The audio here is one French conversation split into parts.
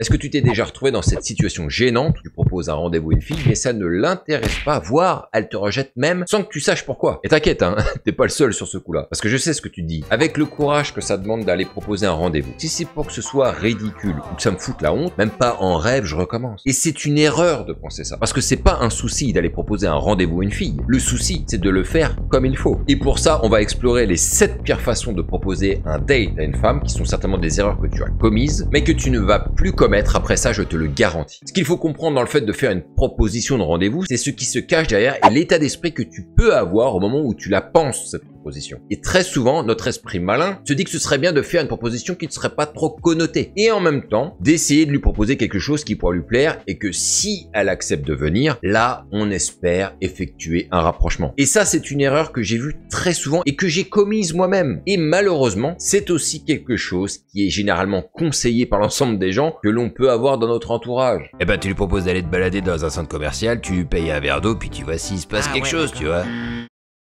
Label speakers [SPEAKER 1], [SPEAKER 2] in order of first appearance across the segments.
[SPEAKER 1] Est-ce que tu t'es déjà retrouvé dans cette situation gênante où tu proposes un rendez-vous à une fille, mais ça ne l'intéresse pas, voire elle te rejette même sans que tu saches pourquoi? Et t'inquiète, hein, t'es pas le seul sur ce coup-là, parce que je sais ce que tu dis. Avec le courage que ça demande d'aller proposer un rendez-vous, si c'est pour que ce soit ridicule ou que ça me foute la honte, même pas en rêve, je recommence. Et c'est une erreur de penser ça, parce que c'est pas un souci d'aller proposer un rendez-vous à une fille. Le souci, c'est de le faire comme il faut. Et pour ça, on va explorer les 7 pires façons de proposer un date à une femme, qui sont certainement des erreurs que tu as commises, mais que tu ne vas plus commettre après ça, je te le garantis. Ce qu'il faut comprendre dans le fait de faire une proposition de rendez-vous, c'est ce qui se cache derrière et l'état d'esprit que tu peux avoir au moment où tu la penses, cette proposition. Et très souvent, notre esprit malin se dit que ce serait bien de faire une proposition qui ne serait pas trop connotée. Et en même temps, d'essayer de lui proposer quelque chose qui pourra lui plaire et que si elle accepte de venir, là, on espère effectuer un rapprochement. Et ça, c'est une erreur que j'ai vue très souvent et que j'ai commise moi-même. Et malheureusement, c'est aussi quelque chose qui est généralement conseillé par l'ensemble des gens que l'on peut avoir dans notre entourage.
[SPEAKER 2] Eh ben, tu lui proposes d'aller te balader dans un centre commercial, tu lui payes un verre d'eau, puis tu vois s'il se passe quelque chose, tu vois.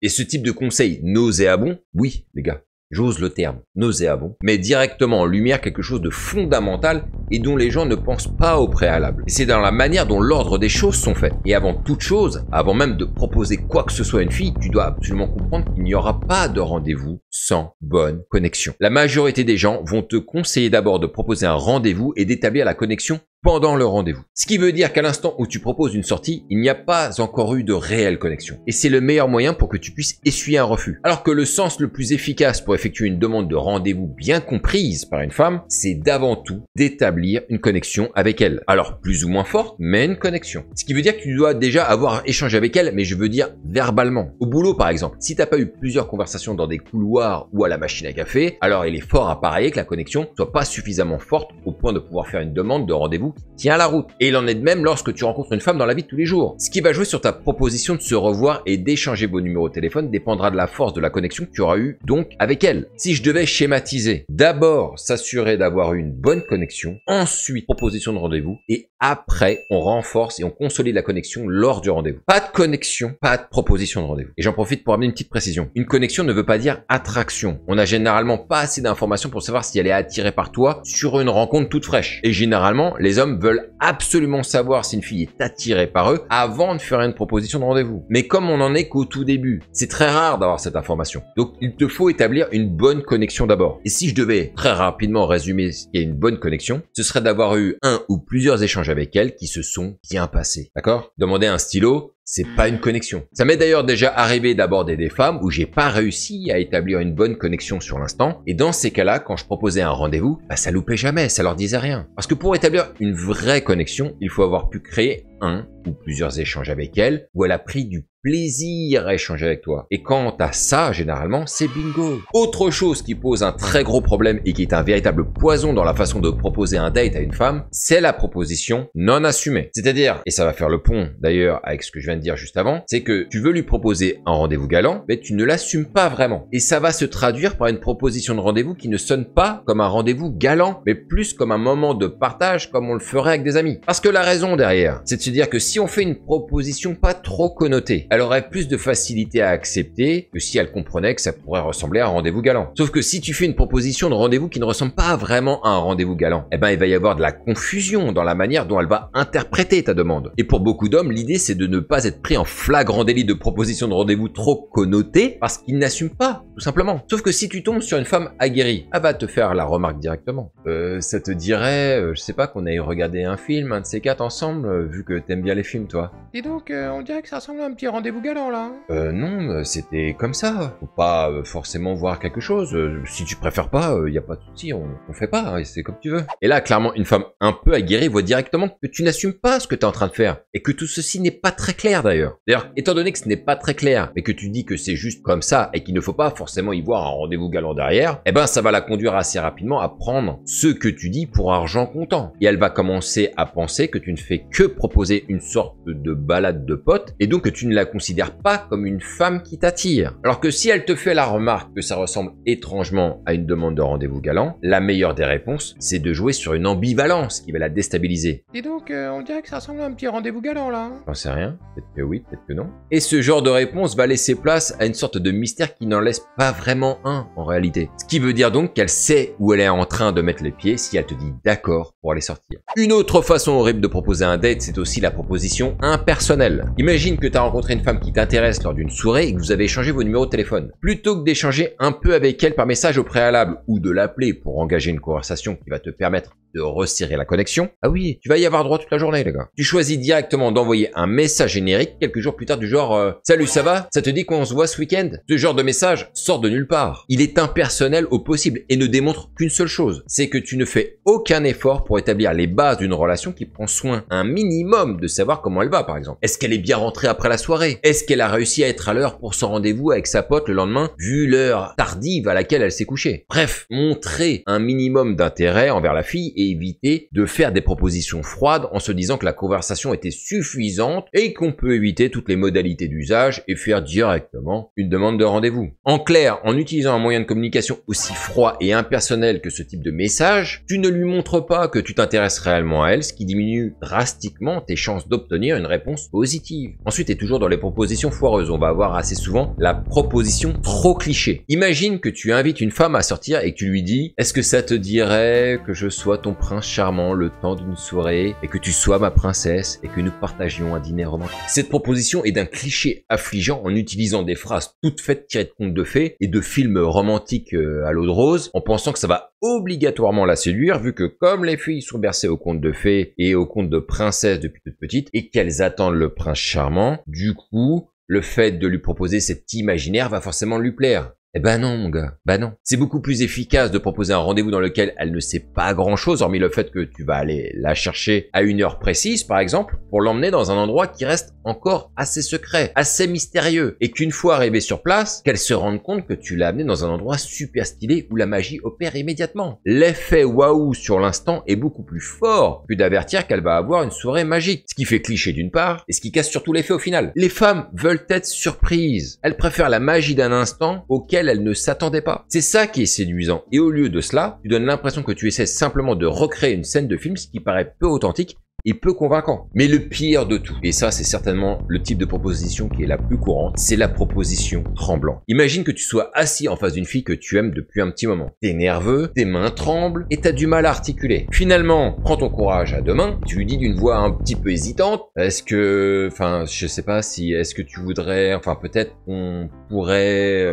[SPEAKER 1] Et ce type de conseil nauséabond, oui, les gars, j'ose le terme, nauséabond, met directement en lumière quelque chose de fondamental et dont les gens ne pensent pas au préalable. Et c'est dans la manière dont l'ordre des choses sont faites. Et avant toute chose, avant même de proposer quoi que ce soit à une fille, tu dois absolument comprendre qu'il n'y aura pas de rendez-vous sans bonne connexion. La majorité des gens vont te conseiller d'abord de proposer un rendez-vous et d'établir la connexion pendant le rendez-vous. Ce qui veut dire qu'à l'instant où tu proposes une sortie, il n'y a pas encore eu de réelle connexion. Et c'est le meilleur moyen pour que tu puisses essuyer un refus. Alors que le sens le plus efficace pour effectuer une demande de rendez-vous bien comprise par une femme, c'est d'avant tout d'établir une connexion avec elle. Alors plus ou moins forte, mais une connexion. Ce qui veut dire que tu dois déjà avoir échangé avec elle, mais je veux dire verbalement. Au boulot par exemple, si t'as pas eu plusieurs conversations dans des couloirs ou à la machine à café, alors il est fort à parier que la connexion soit pas suffisamment forte au point de pouvoir faire une demande de rendez-vous tient la route. Et il en est de même lorsque tu rencontres une femme dans la vie de tous les jours. Ce qui va jouer sur ta proposition de se revoir et d'échanger vos numéros de téléphone dépendra de la force de la connexion que tu auras eu donc avec elle. Si je devais schématiser, d'abord s'assurer d'avoir une bonne connexion, ensuite proposition de rendez-vous et après on renforce et on consolide la connexion lors du rendez-vous. Pas de connexion, pas de proposition de rendez-vous. Et j'en profite pour amener une petite précision. Une connexion ne veut pas dire attraction. On n'a généralement pas assez d'informations pour savoir si elle est attirée par toi sur une rencontre toute fraîche. Et généralement, les hommes veulent absolument savoir si une fille est attirée par eux avant de faire une proposition de rendez-vous. Mais comme on n'en est qu'au tout début, c'est très rare d'avoir cette information. Donc il te faut établir une bonne connexion d'abord. Et si je devais très rapidement résumer ce qu'est une bonne connexion, ce serait d'avoir eu un ou plusieurs échanges avec elle qui se sont bien passés. D'accord? Demander un stylo, c'est pas une connexion. Ça m'est d'ailleurs déjà arrivé d'aborder des femmes où j'ai pas réussi à établir une bonne connexion sur l'instant. Et dans ces cas-là, quand je proposais un rendez-vous, ça loupait jamais, ça leur disait rien. Parce que pour établir une vraie connexion, il faut avoir pu créer un ou plusieurs échanges avec elle, où elle a pris du plaisir à échanger avec toi. Et quant à ça, généralement, c'est bingo. Autre chose qui pose un très gros problème et qui est un véritable poison dans la façon de proposer un date à une femme, c'est la proposition non assumée. C'est-à-dire, et ça va faire le pont d'ailleurs avec ce que je viens de dire juste avant, c'est que tu veux lui proposer un rendez-vous galant, mais tu ne l'assumes pas vraiment. Et ça va se traduire par une proposition de rendez-vous qui ne sonne pas comme un rendez-vous galant, mais plus comme un moment de partage comme on le ferait avec des amis. Parce que la raison derrière, c'est de se dire que si on fait une proposition pas trop connotée, elle aurait plus de facilité à accepter que si elle comprenait que ça pourrait ressembler à un rendez-vous galant. Sauf que si tu fais une proposition de rendez-vous qui ne ressemble pas vraiment à un rendez-vous galant, eh ben il va y avoir de la confusion dans la manière dont elle va interpréter ta demande. Et pour beaucoup d'hommes, l'idée c'est de ne pas être pris en flagrant délit de proposition de rendez-vous trop connotée parce qu'ils n'assument pas, tout simplement. Sauf que si tu tombes sur une femme aguerrie, elle va te faire la remarque directement. Ça te dirait, je sais pas, qu'on aille regarder un film, un de ces quatre ensemble, vu que t'aimes bien les films, toi.
[SPEAKER 3] Et donc, on dirait que ça ressemble à un petit rendez-vous galant, là.
[SPEAKER 1] Non, c'était comme ça. Faut pas forcément voir quelque chose. Si tu préfères pas, y a pas de souci, on fait pas, hein, c'est comme tu veux. Et là, clairement, une femme un peu aguerrie voit directement que tu n'assumes pas ce que tu es en train de faire. Et que tout ceci n'est pas très clair, d'ailleurs. D'ailleurs, étant donné que ce n'est pas très clair, mais que tu dis que c'est juste comme ça, et qu'il ne faut pas forcément y voir un rendez-vous galant derrière, eh ben, ça va la conduire assez rapidement à prendre ce que tu dis pour argent comptant. Et elle va commencer à penser que tu ne fais que proposer proposer une sorte de balade de potes et donc que tu ne la considères pas comme une femme qui t'attire. Alors que si elle te fait la remarque que ça ressemble étrangement à une demande de rendez-vous galant, la meilleure des réponses, c'est de jouer sur une ambivalence qui va la déstabiliser.
[SPEAKER 3] Dis donc, on dirait que ça ressemble à un petit rendez-vous galant là.
[SPEAKER 1] J'en sais rien, peut-être que oui, peut-être que non. Et ce genre de réponse va laisser place à une sorte de mystère qui n'en laisse pas vraiment un en réalité. Ce qui veut dire donc qu'elle sait où elle est en train de mettre les pieds si elle te dit d'accord pour aller sortir. Une autre façon horrible de proposer un date, c'est aussi la proposition impersonnelle. Imagine que tu as rencontré une femme qui t'intéresse lors d'une soirée et que vous avez échangé vos numéros de téléphone. Plutôt que d'échanger un peu avec elle par message au préalable ou de l'appeler pour engager une conversation qui va te permettre de resserrer la connexion, ah oui, tu vas y avoir droit toute la journée les gars. Tu choisis directement d'envoyer un message générique quelques jours plus tard du genre salut, ça va? Ça te dit qu'on se voit ce week-end? Ce genre de message sort de nulle part. Il est impersonnel au possible et ne démontre qu'une seule chose, c'est que tu ne fais aucun effort pour établir les bases d'une relation qui prend soin un minimum de savoir comment elle va par exemple. Est-ce qu'elle est bien rentrée après la soirée? Est-ce qu'elle a réussi à être à l'heure pour son rendez-vous avec sa pote le lendemain vu l'heure tardive à laquelle elle s'est couchée? Bref, montrer un minimum d'intérêt envers la fille et éviter de faire des propositions froides en se disant que la conversation était suffisante et qu'on peut éviter toutes les modalités d'usage et faire directement une demande de rendez-vous. En clair, en utilisant un moyen de communication aussi froid et impersonnel que ce type de message, tu ne lui montres pas que tu t'intéresses réellement à elle, ce qui diminue drastiquement tes chances d'obtenir une réponse positive. Ensuite, et toujours dans les propositions foireuses, on va avoir assez souvent la proposition trop cliché. Imagine que tu invites une femme à sortir et que tu lui dis « Est-ce que ça te dirait que je sois ton prince charmant le temps d'une soirée et que tu sois ma princesse et que nous partagions un dîner romantique ?» Cette proposition est d'un cliché affligeant en utilisant des phrases toutes faites tirées de contes de fées et de films romantiques à l'eau de rose en pensant que ça va obligatoirement la séduire vu que comme les filles sont bercées aux contes de fées et aux contes de princesses depuis toute petite et qu'elles attendent le prince charmant, du coup, le fait de lui proposer cet imaginaire va forcément lui plaire. Eh ben non mon gars, bah non. C'est beaucoup plus efficace de proposer un rendez-vous dans lequel elle ne sait pas grand chose, hormis le fait que tu vas aller la chercher à une heure précise par exemple, pour l'emmener dans un endroit qui reste encore assez secret, assez mystérieux, et qu'une fois arrivée sur place, qu'elle se rende compte que tu l'as amenée dans un endroit super stylé où la magie opère immédiatement. L'effet waouh sur l'instant est beaucoup plus fort que d'avertir qu'elle va avoir une soirée magique, ce qui fait cliché d'une part, et ce qui casse surtout l'effet au final. Les femmes veulent être surprises, elles préfèrent la magie d'un instant auquel elle ne s'attendait pas. C'est ça qui est séduisant. Et au lieu de cela, tu donnes l'impression que tu essaies simplement de recréer une scène de film, ce qui paraît peu authentique et peu convaincant. Mais le pire de tout, et ça c'est certainement le type de proposition qui est la plus courante, c'est la proposition tremblante. Imagine que tu sois assis en face d'une fille que tu aimes depuis un petit moment. T'es nerveux, tes mains tremblent et t'as du mal à articuler. Finalement, prends ton courage à deux mains, tu lui dis d'une voix un petit peu hésitante, est-ce que, enfin, je sais pas si, est-ce que tu voudrais, enfin peut-être qu'on pourrait,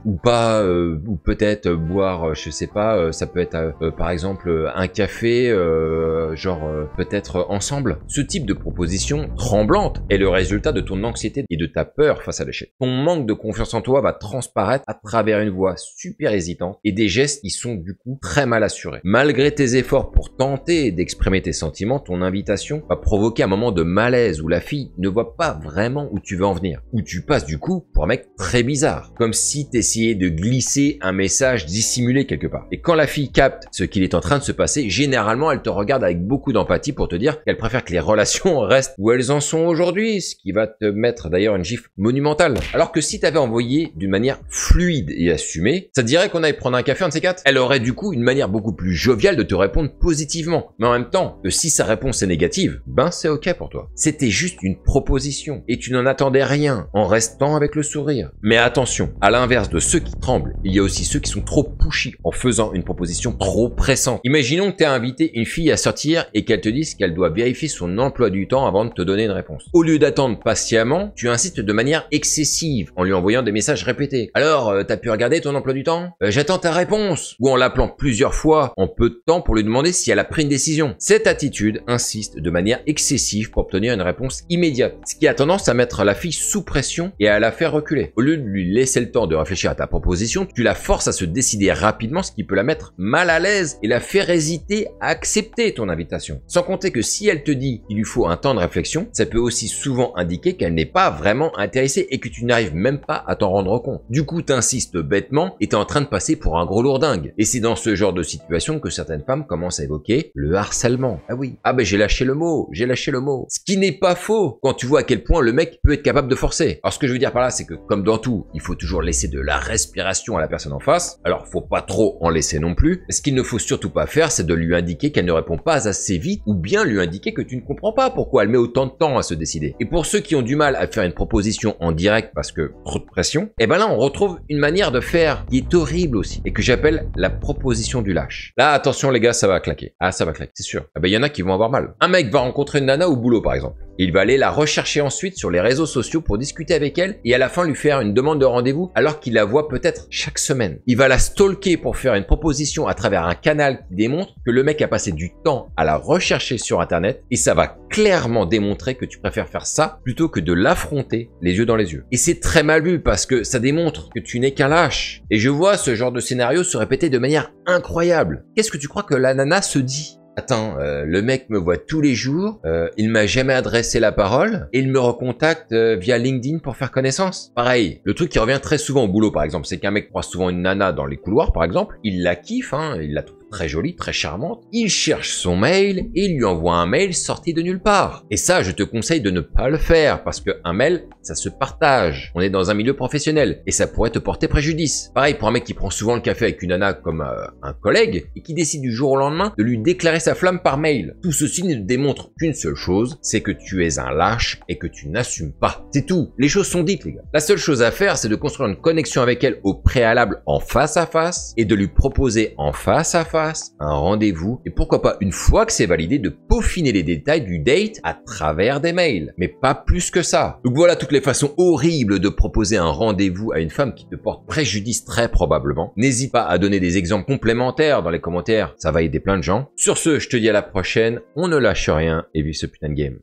[SPEAKER 1] ou pas, ou peut-être boire, je sais pas, ça peut être par exemple un café, peut-être ensemble. Ce type de proposition tremblante est le résultat de ton anxiété et de ta peur face à l'échec. Ton manque de confiance en toi va transparaître à travers une voix super hésitante et des gestes qui sont du coup très mal assurés. Malgré tes efforts pour tenter d'exprimer tes sentiments, ton invitation va provoquer un moment de malaise où la fille ne voit pas vraiment où tu veux en venir. Où tu passes du coup pour un mec très bizarre. Comme si t'essayais de glisser un message dissimulé quelque part. Et quand la fille capte ce qu'il est en train de se passer, généralement elle te regarde avec beaucoup d'empathie pour te dire qu'elle préfère que les relations restent où elles en sont aujourd'hui, ce qui va te mettre d'ailleurs une gifle monumentale. Alors que si t'avais envoyé d'une manière fluide et assumée, ça te dirait qu'on aille prendre un café un de ces quatre. Elle aurait du coup une manière beaucoup plus joviale de te répondre positivement. Mais en même temps, que si sa réponse est négative, ben c'est ok pour toi. C'était juste une proposition et tu n'en attendais rien en restant avec le sourire. Mais attention, à l'inverse de ceux qui tremblent, il y a aussi ceux qui sont trop pushy en faisant une proposition trop pressante. Imaginons que tu as invité une fille à sortir et qu'elle te dise qu'elle doit vérifier son emploi du temps avant de te donner une réponse. Au lieu d'attendre patiemment, tu insistes de manière excessive en lui envoyant des messages répétés. Alors, t'as pu regarder ton emploi du temps? J'attends ta réponse. Ou en l'appelant plusieurs fois en peu de temps pour lui demander si elle a pris une décision. Cette attitude insiste de manière excessive pour obtenir une réponse immédiate, ce qui a tendance à mettre la fille sous pression et à la faire reculer. Au lieu lieu de lui laisser le temps de réfléchir à ta proposition, tu la forces à se décider rapidement, ce qui peut la mettre mal à l'aise et la faire hésiter à accepter ton invitation. Sans compter que si elle te dit qu'il lui faut un temps de réflexion, ça peut aussi souvent indiquer qu'elle n'est pas vraiment intéressée et que tu n'arrives même pas à t'en rendre compte. Du coup, t'insistes bêtement et t'es en train de passer pour un gros lourdingue. Et c'est dans ce genre de situation que certaines femmes commencent à évoquer le harcèlement. Ah oui. Ah ben j'ai lâché le mot. Ce qui n'est pas faux quand tu vois à quel point le mec peut être capable de forcer. Alors ce que je veux dire par là, c'est que comme dans tout, il faut toujours laisser de la respiration à la personne en face. Alors faut pas trop en laisser non plus. Ce qu'il ne faut surtout pas faire, c'est de lui indiquer qu'elle ne répond pas assez vite ou bien lui indiquer que tu ne comprends pas pourquoi elle met autant de temps à se décider. Et pour ceux qui ont du mal à faire une proposition en direct parce que trop de pression, et ben là on retrouve une manière de faire qui est horrible aussi et que j'appelle la proposition du lâche. Là attention les gars, ça va claquer. Ah ça va claquer, c'est sûr. Ah ben il y en a qui vont avoir mal. Un mec va rencontrer une nana au boulot par exemple. Il va aller la rechercher ensuite sur les réseaux sociaux pour discuter avec elle et à la fin lui faire une demande de rendez-vous alors qu'il la voit peut-être chaque semaine. Il va la stalker pour faire une proposition à travers un canal qui démontre que le mec a passé du temps à la rechercher sur internet et ça va clairement démontrer que tu préfères faire ça plutôt que de l'affronter les yeux dans les yeux. Et c'est très mal vu parce que ça démontre que tu n'es qu'un lâche. Et je vois ce genre de scénario se répéter de manière incroyable. Qu'est-ce que tu crois que la nana se dit ? Attends, le mec me voit tous les jours, il m'a jamais adressé la parole et il me recontacte via LinkedIn pour faire connaissance. Pareil, le truc qui revient très souvent au boulot par exemple, c'est qu'un mec croise souvent une nana dans les couloirs par exemple, il la kiffe, il la trouve très jolie, très charmante, il cherche son mail et il lui envoie un mail sorti de nulle part. Et ça, je te conseille de ne pas le faire parce que un mail, ça se partage. On est dans un milieu professionnel et ça pourrait te porter préjudice. Pareil pour un mec qui prend souvent le café avec une nana comme un collègue et qui décide du jour au lendemain de lui déclarer sa flamme par mail. Tout ceci ne démontre qu'une seule chose, c'est que tu es un lâche et que tu n'assumes pas. C'est tout. Les choses sont dites les gars. La seule chose à faire, c'est de construire une connexion avec elle au préalable en face à face et de lui proposer en face à face un rendez-vous et pourquoi pas une fois que c'est validé de peaufiner les détails du date à travers des mails, mais pas plus que ça. Donc voilà toutes les façons horribles de proposer un rendez-vous à une femme qui te porte préjudice très probablement. N'hésite pas à donner des exemples complémentaires dans les commentaires, ça va aider plein de gens. Sur ce, je te dis à la prochaine, on ne lâche rien et vive ce putain de game.